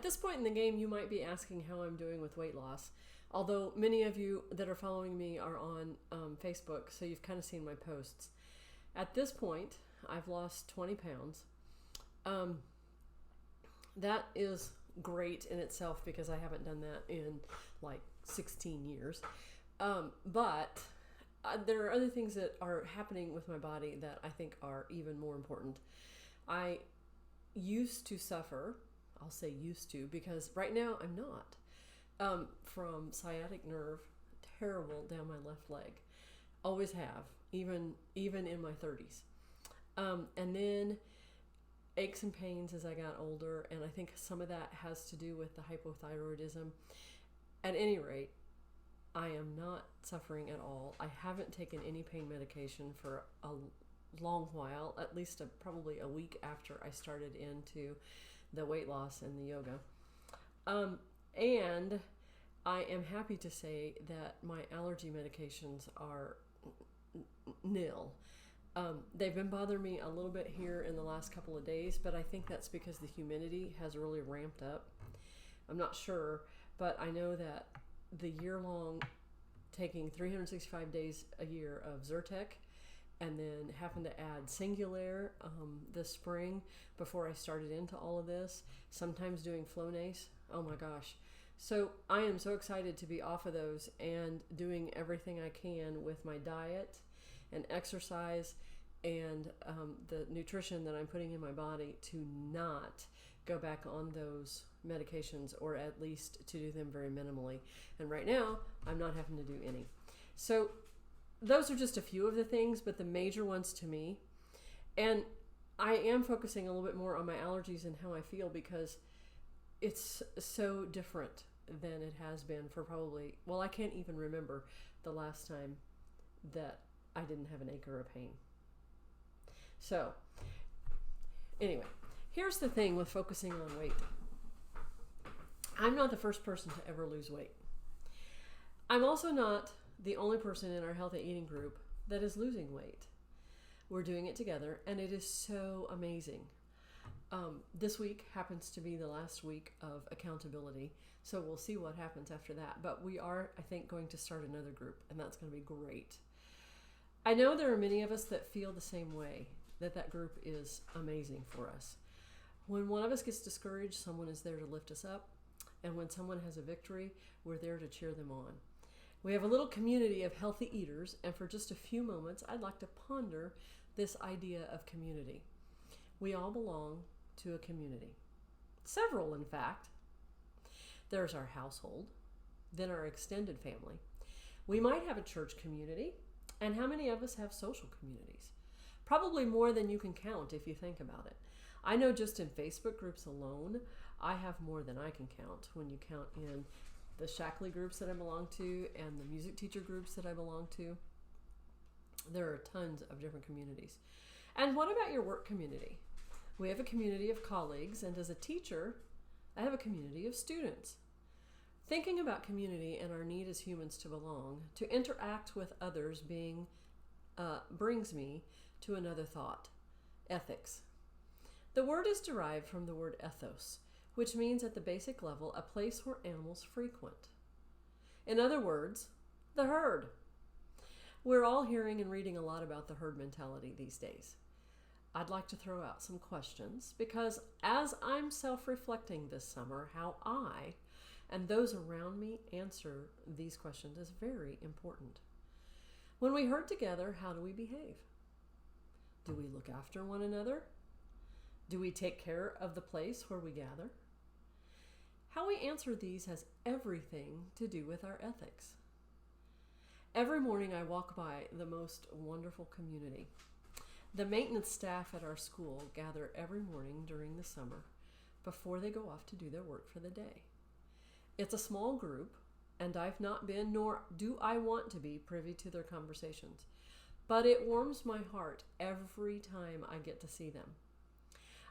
this point in the game, you might be asking how I'm doing with weight loss. Although many of you that are following me are on Facebook, so you've kind of seen my posts. At this point, I've lost 20 pounds. That is great in itself because I haven't done that in like 16 years. But there are other things that are happening with my body that I think are even more important. I used to suffer, I'll say used to, because right now I'm not, from sciatic nerve, terrible down my left leg. Always have, even in my 30s. And then aches and pains as I got older, and I think some of that has to do with the hypothyroidism. At any rate, I am not suffering at all. I haven't taken any pain medication for a long while, at least probably a week after I started into the weight loss and the yoga. And I am happy to say that my allergy medications are nil. They've been bothering me a little bit here in the last couple of days, but I think that's because the humidity has really ramped up. I'm not sure, but I know that the year-long taking 365 days a year of Zyrtec and then having to add Singulair this spring before I started into all of this, sometimes doing Flonase. Oh my gosh. So I am so excited to be off of those and doing everything I can with my diet and exercise and the nutrition that I'm putting in my body to not go back on those medications, or at least to do them very minimally. And right now, I'm not having to do any. So those are just a few of the things, but the major ones to me. And I am focusing a little bit more on my allergies and how I feel because it's so different than it has been for probably, well, I can't even remember the last time that I didn't have an ache or a pain. So anyway, here's the thing with focusing on weight. I'm not the first person to ever lose weight. I'm also not the only person in our healthy eating group that is losing weight. We're doing it together, and it is so amazing. This week happens to be the last week of accountability, so we'll see what happens after that. But we are, I think, going to start another group, and that's going to be great. I know there are many of us that feel the same way, that group is amazing for us. When one of us gets discouraged, someone is there to lift us up. And when someone has a victory, we're there to cheer them on. We have a little community of healthy eaters, and for just a few moments, I'd like to ponder this idea of community. We all belong to a community. Several, in fact. There's our household, then our extended family. We might have a church community, and how many of us have social communities? Probably more than you can count if you think about it. I know just in Facebook groups alone, I have more than I can count when you count in the Shackley groups that I belong to and the music teacher groups that I belong to. There are tons of different communities. And what about your work community? We have a community of colleagues, and as a teacher, I have a community of students. Thinking about community and our need as humans to belong, to interact with others brings me to another thought, ethics. The word is derived from the word ethos, which means at the basic level, a place where animals frequent. In other words, the herd. We're all hearing and reading a lot about the herd mentality these days. I'd like to throw out some questions because as I'm self-reflecting this summer, how I and those around me answer these questions is very important. When we herd together, how do we behave? Do we look after one another? Do we take care of the place where we gather? How we answer these has everything to do with our ethics. Every morning I walk by the most wonderful community. The maintenance staff at our school gather every morning during the summer before they go off to do their work for the day. It's a small group, and I've not been, nor do I want to be, privy to their conversations. But it warms my heart every time I get to see them.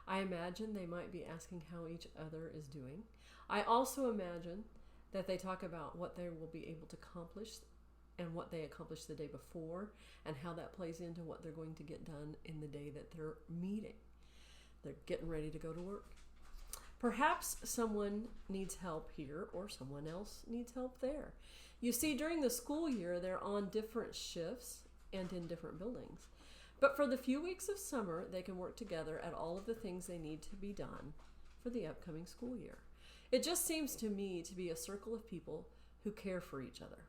I imagine they might be asking how each other is doing. I also imagine that they talk about what they will be able to accomplish and what they accomplished the day before and how that plays into what they're going to get done in the day that they're meeting. They're getting ready to go to work. Perhaps someone needs help here or someone else needs help there. You see, during the school year, they're on different shifts and in different buildings. But for the few weeks of summer, they can work together at all of the things they need to be done for the upcoming school year. It just seems to me to be a circle of people who care for each other.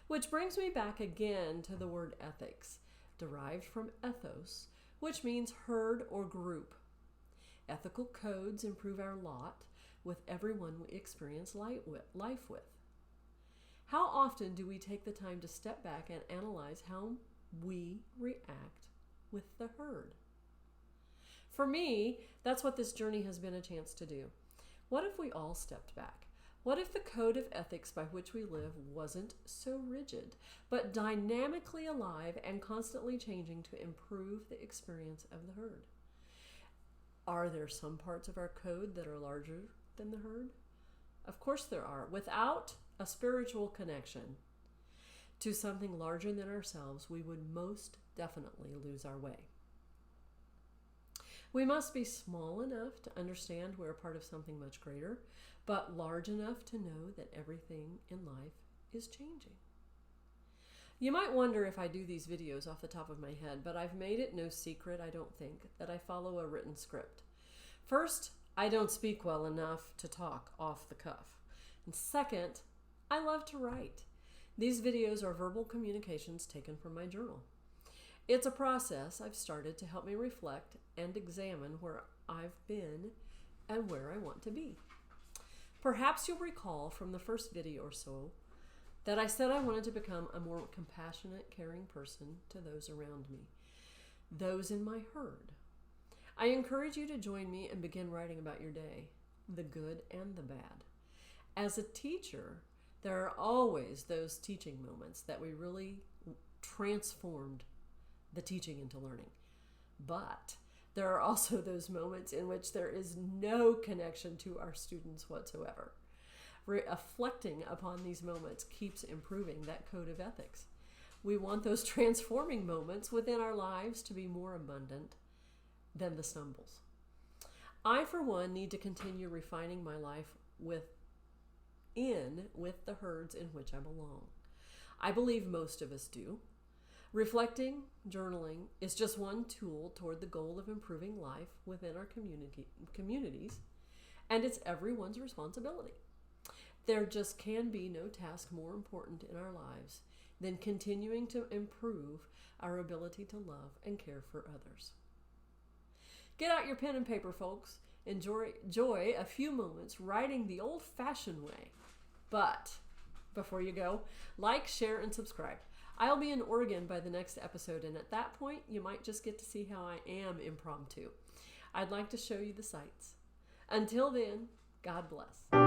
Which brings me back again to the word ethics, derived from ethos, which means herd or group. Ethical codes improve our lot with everyone we experience life with. How often do we take the time to step back and analyze how we react with the herd? For me, that's what this journey has been a chance to do. What if we all stepped back? What if the code of ethics by which we live wasn't so rigid, but dynamically alive and constantly changing to improve the experience of the herd? Are there some parts of our code that are larger than the herd? Of course there are. Without a spiritual connection to something larger than ourselves, we would most definitely lose our way. We must be small enough to understand we're a part of something much greater, but large enough to know that everything in life is changing. You might wonder if I do these videos off the top of my head, but I've made it no secret, I don't think, that I follow a written script. First, I don't speak well enough to talk off the cuff. And second, I love to write. These videos are verbal communications taken from my journal. It's a process I've started to help me reflect and examine where I've been and where I want to be. Perhaps you'll recall from the first video or so that I said I wanted to become a more compassionate, caring person to those around me, those in my herd. I encourage you to join me and begin writing about your day, the good and the bad. As a teacher, there are always those teaching moments that we really transformed the teaching into learning. But there are also those moments in which there is no connection to our students whatsoever. Reflecting upon these moments keeps improving that code of ethics. We want those transforming moments within our lives to be more abundant than the stumbles. I, for one, need to continue refining my life with the herds in which I belong. I believe most of us do. Reflecting, journaling is just one tool toward the goal of improving life within our communities, and it's everyone's responsibility. There just can be no task more important in our lives than continuing to improve our ability to love and care for others. Get out your pen and paper, folks. Enjoy a few moments writing the old-fashioned way. But before you go, like, share, and subscribe. I'll be in Oregon by the next episode, and at that point, you might just get to see how I am impromptu. I'd like to show you the sights. Until then, God bless.